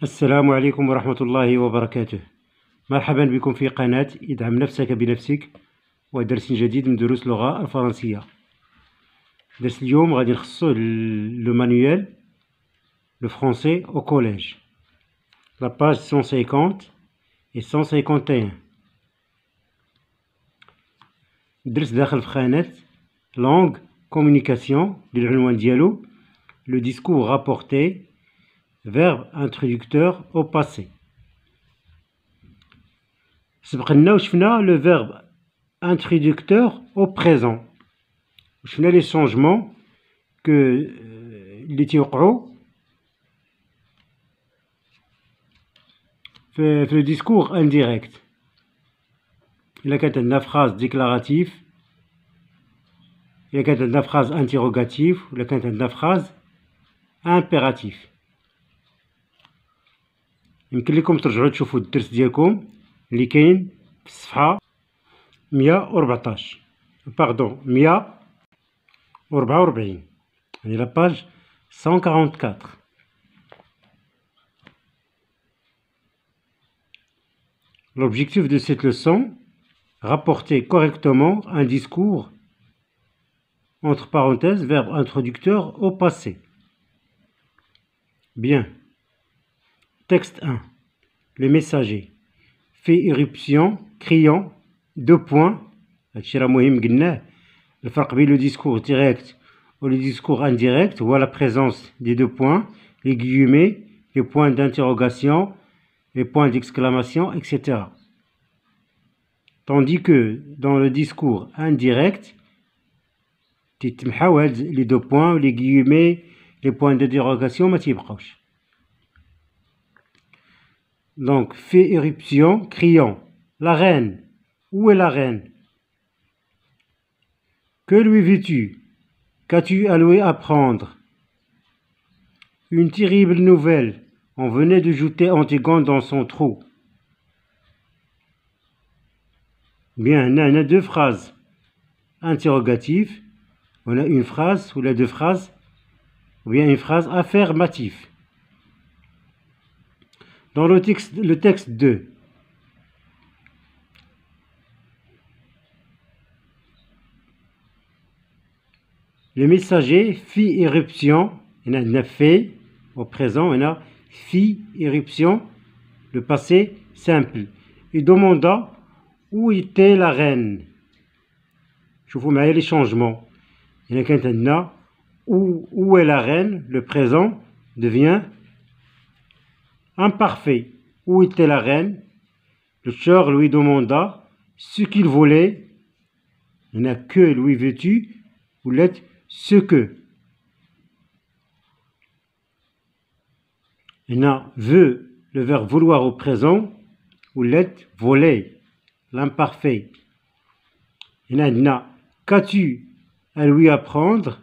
السلام عليكم ورحمة الله وبركاته. مرحبا بكم في قناة ادعم نفسك بنفسك ودرس جديد من دروس اللغة الفرنسية. درس اليوم غادي نخصو لو مانويل لو فرونسي au collège. La page 150 et 151. الدرس داخل في خانة langue communication للعنوان ديالو le discours rapporté verbe introducteur au passé. سبقنا وشفنا le verbe introducteur au présent. وشفنا les changements اللي تيوقعوا في le discours indirect. إلا كانت عندنا phrase déclarative، إلا كانت عندنا phrase interrogative، ولا كانت عندنا phrase impérative. يمكن لكم ترجعوا تشوفوا الدرس ديالكم اللي كاين في الصفحة 114 باردون 144 يعني la page 144. L'objectif de cette leçon, rapporter correctement un discours entre parenthèses verbe introducteur au passé. Bien. Texte 1. Le messager fait irruption criant deux points. هادشي راه مهم قلناه. الفرق بين le discours direct ou le discours indirect هو la présence des deux points, les guillemets, les points d'interrogation, les points d'exclamation, etc. Tandis que dans le discours indirect, تيتمحاو هاد les deux points, les guillemets, les points d'interrogation ما تيبقاوش. Donc, fait éruption, criant. La reine. Où est la reine? Que lui veux-tu? Qu'as-tu à lui apprendre? Une terrible nouvelle. On venait de jeter Antigone dans son trou. Bien, on a deux phrases interrogatives. On a une phrase ou les deux phrases, ou bien une phrase affirmative. Dans le texte 2, le messager fit irruption, il a fait, au présent, il a fit irruption, le passé simple. Il demanda où était la reine. Je vous mets les changements. Il y a qu'un où est la reine, le présent devient imparfait. Où était la reine? Le tueur lui demanda ce qu'il voulait. Il n'y a que lui veux-tu ou l'être ce que. Il y a veut le verbe vouloir au présent ou l'être voler, l'imparfait. Il y a qu'as-tu à lui apprendre?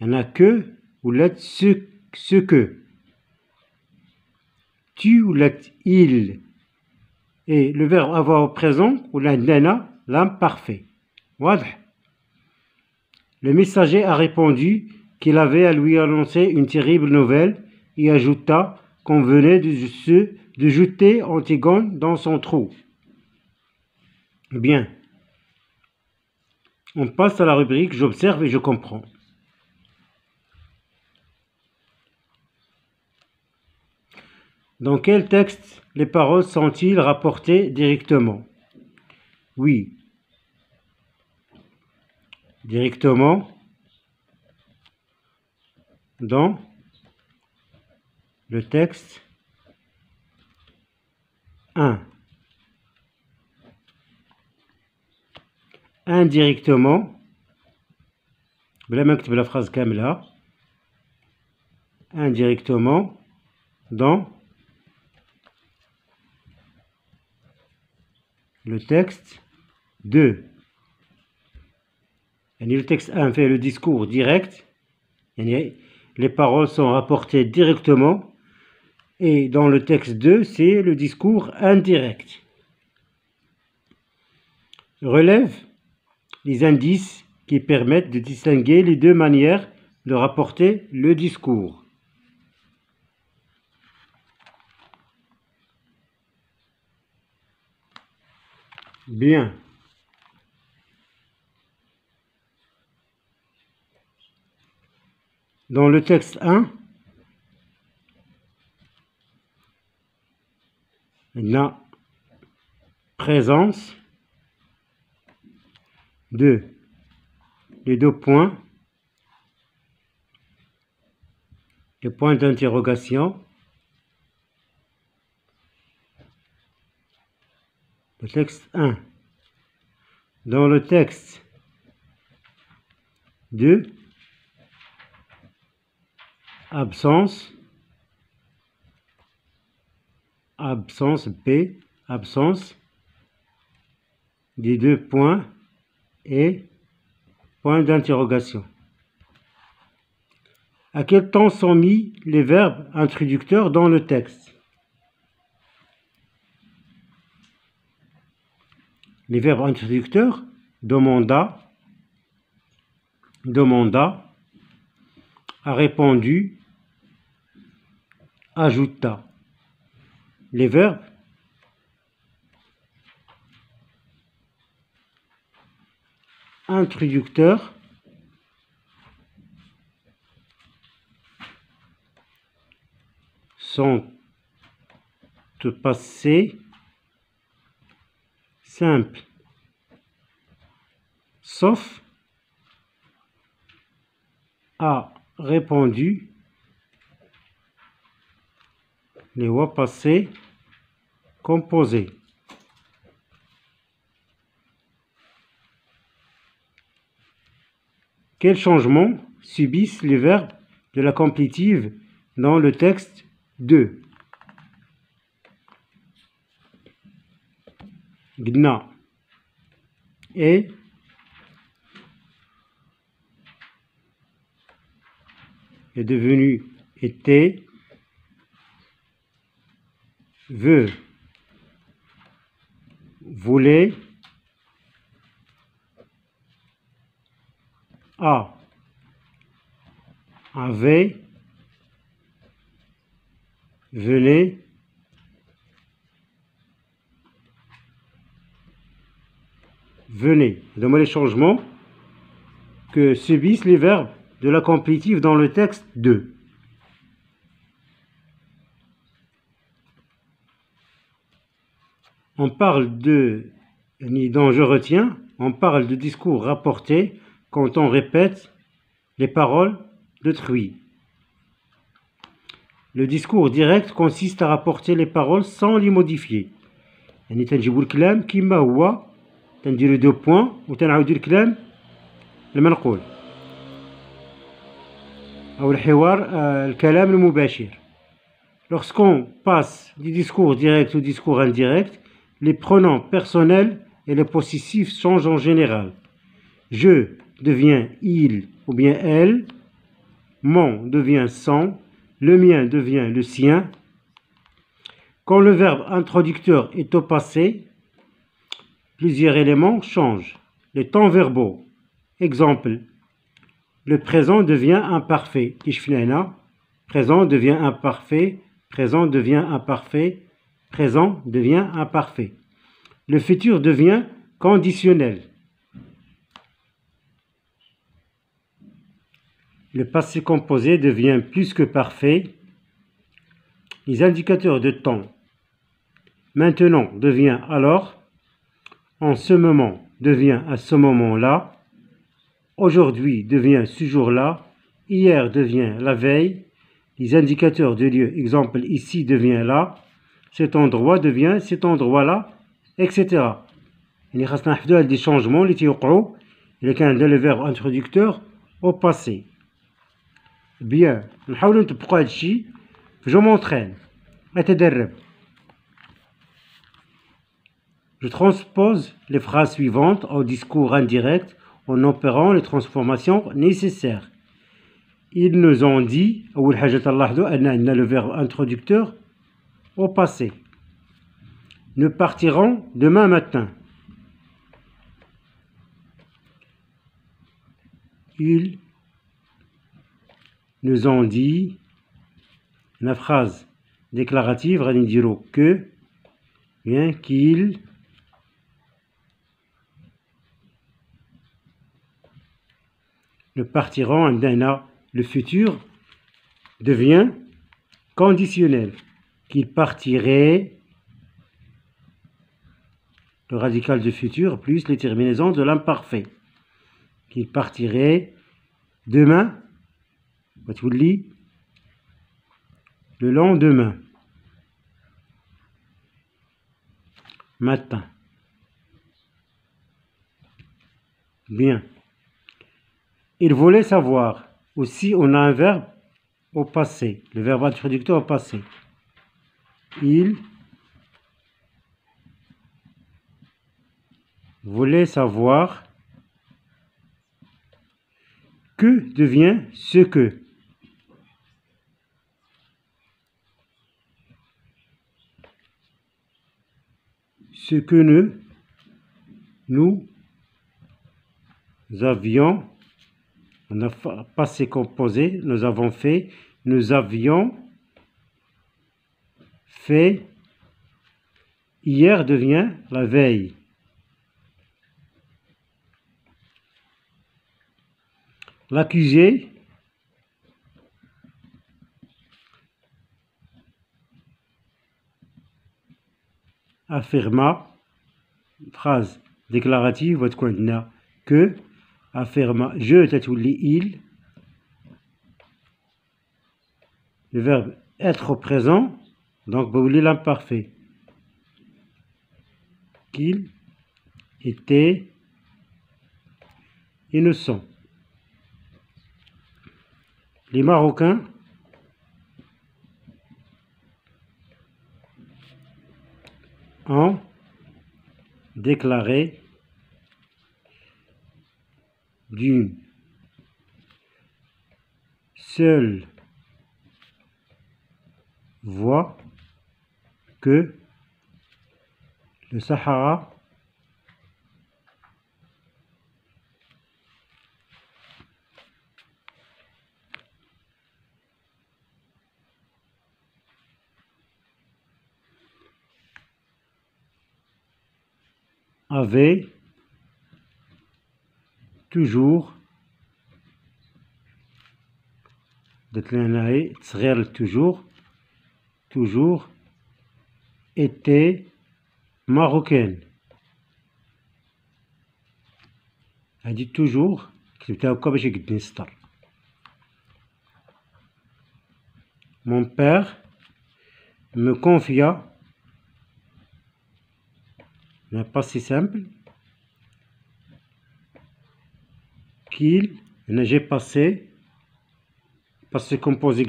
Il n'y a que ou l'être ce que. Tu ou l'être il. Et le verbe avoir au présent ou l'imparfait. Le messager a répondu qu'il avait à lui annoncer une terrible nouvelle et ajouta qu'on venait de jeter Antigone dans son trou. Bien. On passe à la rubrique j'observe et je comprends. Dans quel texte les paroles sont-ils rapportées directement? Oui, directement dans le texte 1. Indirectement, بلا ما نكتب la phrase كاملة, indirectement dans le texte 2. Le texte 1 fait le discours direct. Les paroles sont rapportées directement. Et dans le texte 2, c'est le discours indirect. Relève les indices qui permettent de distinguer les deux manières de rapporter le discours. Bien. Dans le texte 1, on a présence de les deux points, les points d'interrogation. Le texte 1. Dans le texte 2, absence, B, absence des deux points et point d'interrogation. À quel temps sont mis les verbes introducteurs dans le texte? Les verbes introducteurs, demanda, a répondu, ajouta. Les verbes introducteurs sont au passé simple, sauf a répondu, les voix passées composées. Quels changements subissent les verbes de la complétive dans le texte 2? Gna est devenu était, veut, voulait, a, avait, venait, venez. Donne-moi les changements que subissent les verbes de la complétive dans le texte 2. On parle de, dont je retiens, on parle de discours rapportés quand on répète les paroles d'autrui. Le discours direct consiste à rapporter les paroles sans les modifier. يعني تنجيبوا الكلام كما هو، تنديروا دو بوان وتنعاودوا الكلام المنقول أو الحوار الكلام المباشر. Lorsqu'on passe du discours direct au discours indirect, les pronoms personnels et les possessifs changent en général. Je devient il ou bien elle, mon devient son, le mien devient le sien. Quand le verbe introducteur est au passé, plusieurs éléments changent. Les temps verbaux. Exemple, le présent devient imparfait. Présent devient imparfait, présent devient imparfait, présent devient imparfait. Le futur devient conditionnel. Le passé composé devient plus que parfait. Les indicateurs de temps. Maintenant devient alors. En ce moment devient à ce moment-là. Aujourd'hui devient ce jour-là. Hier devient la veille. Les indicateurs de lieu. Exemple, ici devient là. Cet endroit devient cet endroit-là, etc. يعني خاصنا نحددوا هاد دي شونجمون اللي تيوقعوا إلا كان عندنا لو فيرب انترودكتور au passé. Bien, نحاولوا نطبقوا هاد الشيء. Je m'entraîne. أتدرب. Je transpose les phrases suivantes au discours indirect en opérant les transformations nécessaires. Ils nous ont dit, أول حاجة تلاحظوا أن عندنا le verbe introducteur au passé. Nous partirons demain matin. Ils nous ont dit, la phrase déclarative, غادي نديرو que, bien qu'ils nous partirons عندنا le futur devient conditionnel qu'il partirait le radical du futur plus les terminaisons de l'imparfait qu'il partirait demain وتولي le lendemain matin. Bien. Il voulait savoir. Aussi, on a un verbe au passé. Le verbe introducteur au passé. Il voulait savoir que devient ce que. Ce que nous avions, on a passé composé, nous avons fait, nous avions fait, hier devient la veille. L'accusé affirma, phrase déclarative, que, affirma, je تتولي il, le verbe être au présent, donc بولي l'imparfait, qu'il était innocent. Les Marocains ont déclaré d'une seule voix que le Sahara avait toujours toujours été marocaine. Elle dit toujours mon père me confia, mais pas si simple, qu'il j'ai passé parce que composé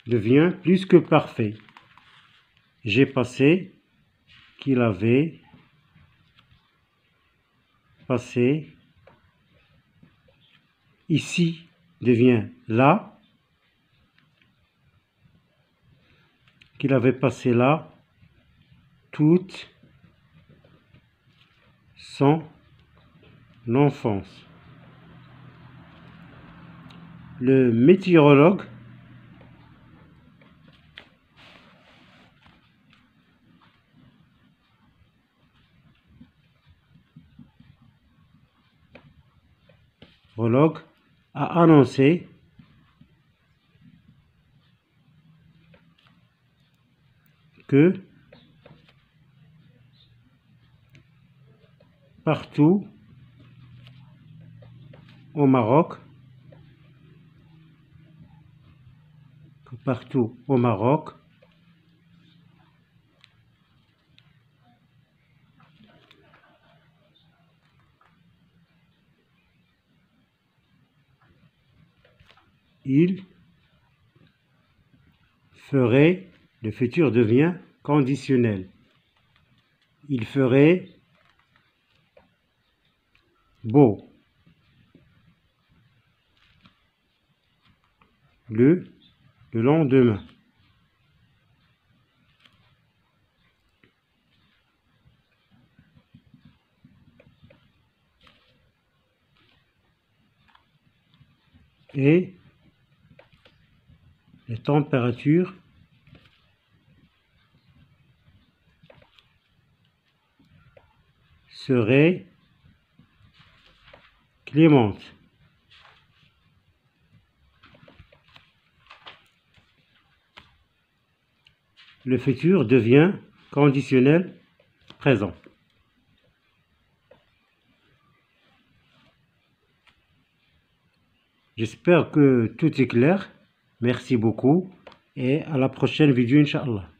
devient plus que parfait. J'ai passé qu'il avait passé, ici devient là, qu'il avait passé là toute son enfance. Le météorologue a annoncé que partout au Maroc, il ferait, le futur devient conditionnel. Il ferait beau. Le lendemain. Et les températures seraient Clémente. Le futur devient conditionnel présent. J'espère que tout est clair. Merci beaucoup et à la prochaine vidéo, Inch'Allah.